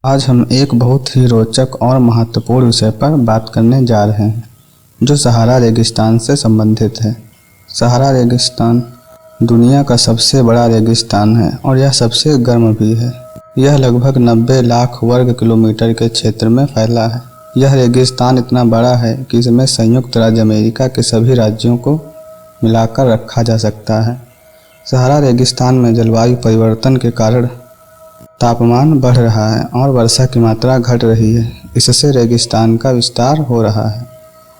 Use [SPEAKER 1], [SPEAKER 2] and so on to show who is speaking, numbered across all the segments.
[SPEAKER 1] आज हम एक बहुत ही रोचक और महत्वपूर्ण विषय पर बात करने जा रहे हैं जो सहारा रेगिस्तान से संबंधित है। सहारा रेगिस्तान दुनिया का सबसे बड़ा रेगिस्तान है और यह सबसे गर्म भी है। यह लगभग 90 लाख वर्ग किलोमीटर के क्षेत्र में फैला है। यह रेगिस्तान इतना बड़ा है कि इसमें संयुक्त राज्य अमेरिका के सभी राज्यों को मिलाकर रखा जा सकता है। सहारा रेगिस्तान में जलवायु परिवर्तन के कारण तापमान बढ़ रहा है और वर्षा की मात्रा घट रही है। इससे रेगिस्तान का विस्तार हो रहा है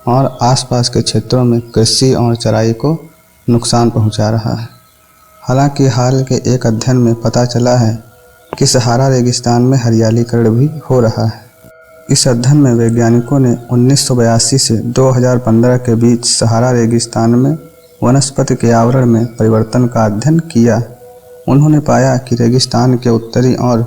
[SPEAKER 1] और आसपास के क्षेत्रों में कृषि और चराई को नुकसान पहुंचा रहा है। हालांकि हाल के एक अध्ययन में पता चला है कि सहारा रेगिस्तान में हरियालीकरण भी हो रहा है। इस अध्ययन में वैज्ञानिकों ने 1982 से 2015 के बीच सहारा रेगिस्तान में वनस्पति के आवरण में परिवर्तन का अध्ययन किया। उन्होंने पाया कि रेगिस्तान के उत्तरी और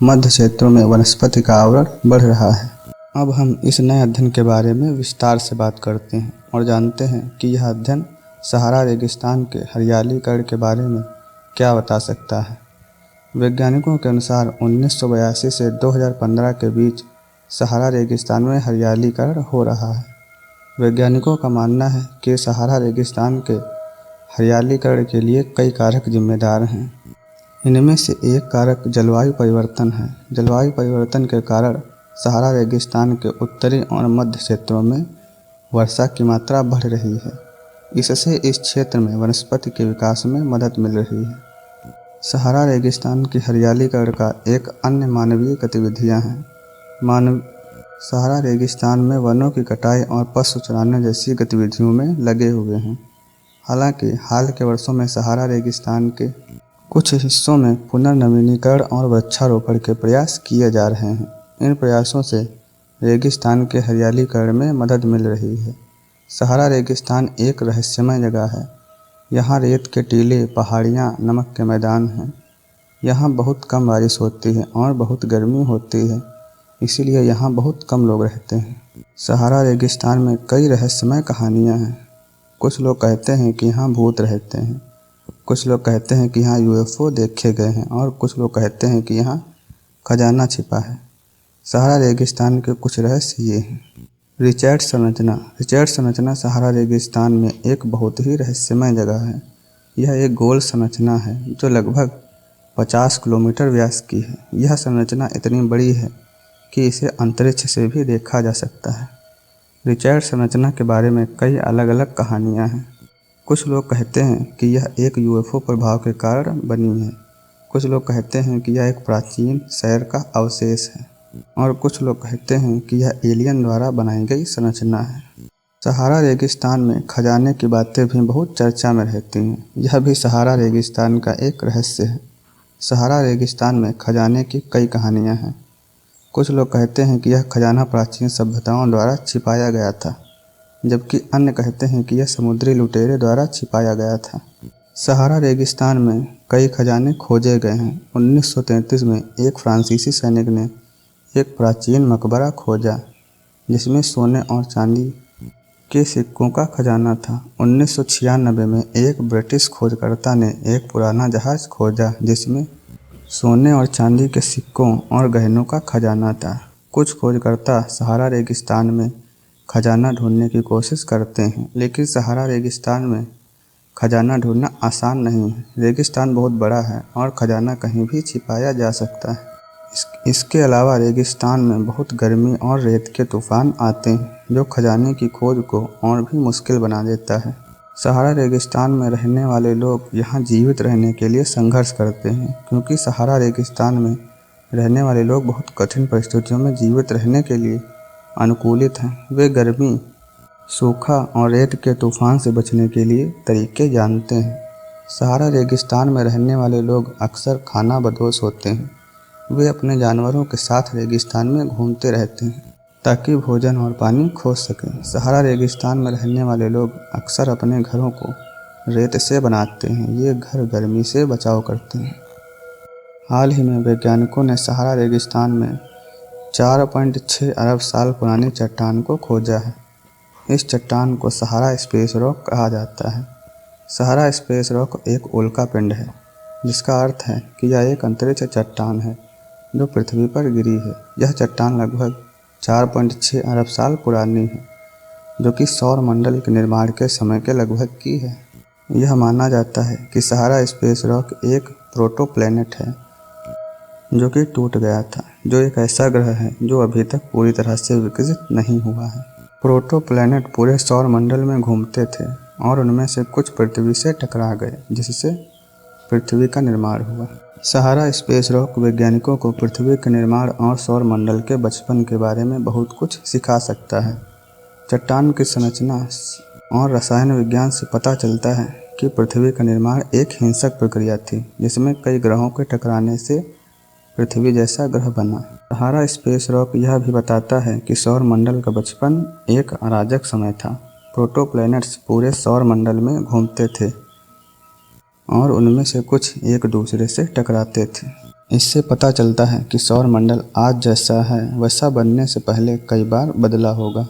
[SPEAKER 1] मध्य क्षेत्रों में वनस्पति का आवरण बढ़ रहा है। अब हम इस नए अध्ययन के बारे में विस्तार से बात करते हैं और जानते हैं कि यह अध्ययन सहारा रेगिस्तान के हरियालीकरण के बारे में क्या बता सकता है। वैज्ञानिकों के अनुसार 1982 से 2015 के बीच सहारा रेगिस्तान में हरियालीकरण हो रहा है। वैज्ञानिकों का मानना है कि सहारा रेगिस्तान के हरियालीकरण के लिए कई कारक जिम्मेदार हैं। इनमें से एक कारक जलवायु परिवर्तन है। जलवायु परिवर्तन के कारण सहारा रेगिस्तान के उत्तरी और मध्य क्षेत्रों में वर्षा की मात्रा बढ़ रही है। इससे इस क्षेत्र में वनस्पति के विकास में मदद मिल रही है। सहारा रेगिस्तान की हरियालीकरण का एक अन्य मानवीय गतिविधियां हैं। सहारा रेगिस्तान में वनों की कटाई और पशु चराने जैसी गतिविधियों में लगे हुए हैं। हालांकि हाल के वर्षों में सहारा रेगिस्तान के कुछ हिस्सों में पुनर्नवीनीकरण और वृक्षारोपण के प्रयास किए जा रहे हैं। इन प्रयासों से रेगिस्तान के हरियालीकरण में मदद मिल रही है। सहारा रेगिस्तान एक रहस्यमय जगह है। यहाँ रेत के टीले, पहाड़ियाँ, नमक के मैदान हैं। यहाँ बहुत कम बारिश होती है और बहुत गर्मी होती है, इसीलिए यहाँ बहुत कम लोग रहते हैं। सहारा रेगिस्तान में कई रहस्यमय कहानियाँ हैं। कुछ लोग कहते हैं कि यहाँ भूत रहते हैं, कुछ लोग कहते हैं कि यहाँ यूएफओ देखे गए हैं और कुछ लोग कहते हैं कि यहाँ खजाना छिपा है। सहारा रेगिस्तान के कुछ रहस्य ये हैं। रिचर्ड संरचना सहारा रेगिस्तान में एक बहुत ही रहस्यमय जगह है। यह एक गोल संरचना है जो लगभग 50 किलोमीटर व्यास की है। यह संरचना इतनी बड़ी है कि इसे अंतरिक्ष से भी देखा जा सकता है। रिचर्ड संरचना के बारे में कई अलग अलग कहानियाँ हैं। कुछ लोग कहते हैं कि यह एक यूएफओ प्रभाव के कारण बनी है। कुछ लोग कहते हैं कि यह एक प्राचीन शहर का अवशेष है और कुछ लोग कहते हैं कि यह एलियन द्वारा बनाई गई संरचना है। सहारा रेगिस्तान में खजाने की बातें भी बहुत चर्चा में रहती हैं। यह भी सहारा रेगिस्तान का एक रहस्य है। सहारा रेगिस्तान में खजाने की कई कहानियाँ हैं। कुछ लोग कहते हैं कि यह खजाना प्राचीन सभ्यताओं द्वारा छिपाया गया था, जबकि अन्य कहते हैं कि यह समुद्री लुटेरे द्वारा छिपाया गया था। सहारा रेगिस्तान में कई खजाने खोजे गए हैं। 1933 में एक फ्रांसीसी सैनिक ने एक प्राचीन मकबरा खोजा जिसमें सोने और चांदी के सिक्कों का खजाना था। 1996 में एक ब्रिटिश खोजकर्ता ने एक पुराना जहाज खोजा जिसमें सोने और चांदी के सिक्कों और गहनों का खजाना था। कुछ खोजकर्ता सहारा रेगिस्तान में खजाना ढूंढने की कोशिश करते हैं, लेकिन सहारा रेगिस्तान में खजाना ढूंढना आसान नहीं है। रेगिस्तान बहुत बड़ा है और खजाना कहीं भी छिपाया जा सकता है। इसके अलावा रेगिस्तान में बहुत गर्मी और रेत के तूफान आते हैं जो खजाने की खोज को और भी मुश्किल बना देता है। सहारा रेगिस्तान में रहने वाले लोग यहाँ जीवित रहने के लिए संघर्ष करते हैं, क्योंकि सहारा रेगिस्तान में रहने वाले लोग बहुत कठिन परिस्थितियों में जीवित रहने के लिए अनुकूलित हैं। वे गर्मी, सूखा और रेत के तूफान से बचने के लिए तरीके जानते हैं। सहारा रेगिस्तान में रहने वाले लोग अक्सर खाना बदोश होते हैं। वे अपने जानवरों के साथ रेगिस्तान में घूमते रहते हैं ताकि भोजन और पानी खोज सकें। सहारा रेगिस्तान में रहने वाले लोग अक्सर अपने घरों को रेत से बनाते हैं। ये घर गर्मी से बचाव करते हैं। हाल ही में वैज्ञानिकों ने सहारा रेगिस्तान में 4.6 अरब साल पुरानी चट्टान को खोजा है। इस चट्टान को सहारा स्पेस रॉक कहा जाता है। सहारा स्पेस रॉक एक उल्का पिंड है, जिसका अर्थ है कि यह एक अंतरिक्ष चट्टान है जो पृथ्वी पर गिरी है। यह चट्टान लगभग 4.6 अरब साल पुरानी है, जो कि सौर मंडल के निर्माण के समय के लगभग की है। यह माना जाता है कि सहारा स्पेस रॉक एक प्रोटोप्लैनेट है जो कि टूट गया था, जो एक ऐसा ग्रह है जो अभी तक पूरी तरह से विकसित नहीं हुआ है। प्रोटोप्लैनेट पूरे सौर मंडल में घूमते थे और उनमें से कुछ पृथ्वी से टकरा गए, जिससे पृथ्वी का निर्माण हुआ। सहारा स्पेस रॉक वैज्ञानिकों को पृथ्वी के निर्माण और सौर मंडल के बचपन के बारे में बहुत कुछ सिखा सकता है। चट्टान की संरचना और रसायन विज्ञान से पता चलता है कि पृथ्वी का निर्माण एक हिंसक प्रक्रिया थी, जिसमें कई ग्रहों के टकराने से पृथ्वी जैसा ग्रह बना। सहारा स्पेस रॉक यह भी बताता है कि सौर मंडल का बचपन एक अराजक समय था। प्रोटोप्लैनेट्स पूरे सौर मंडल में घूमते थे और उनमें से कुछ एक दूसरे से टकराते थे। इससे पता चलता है कि सौर मंडल आज जैसा है वैसा बनने से पहले कई बार बदला होगा।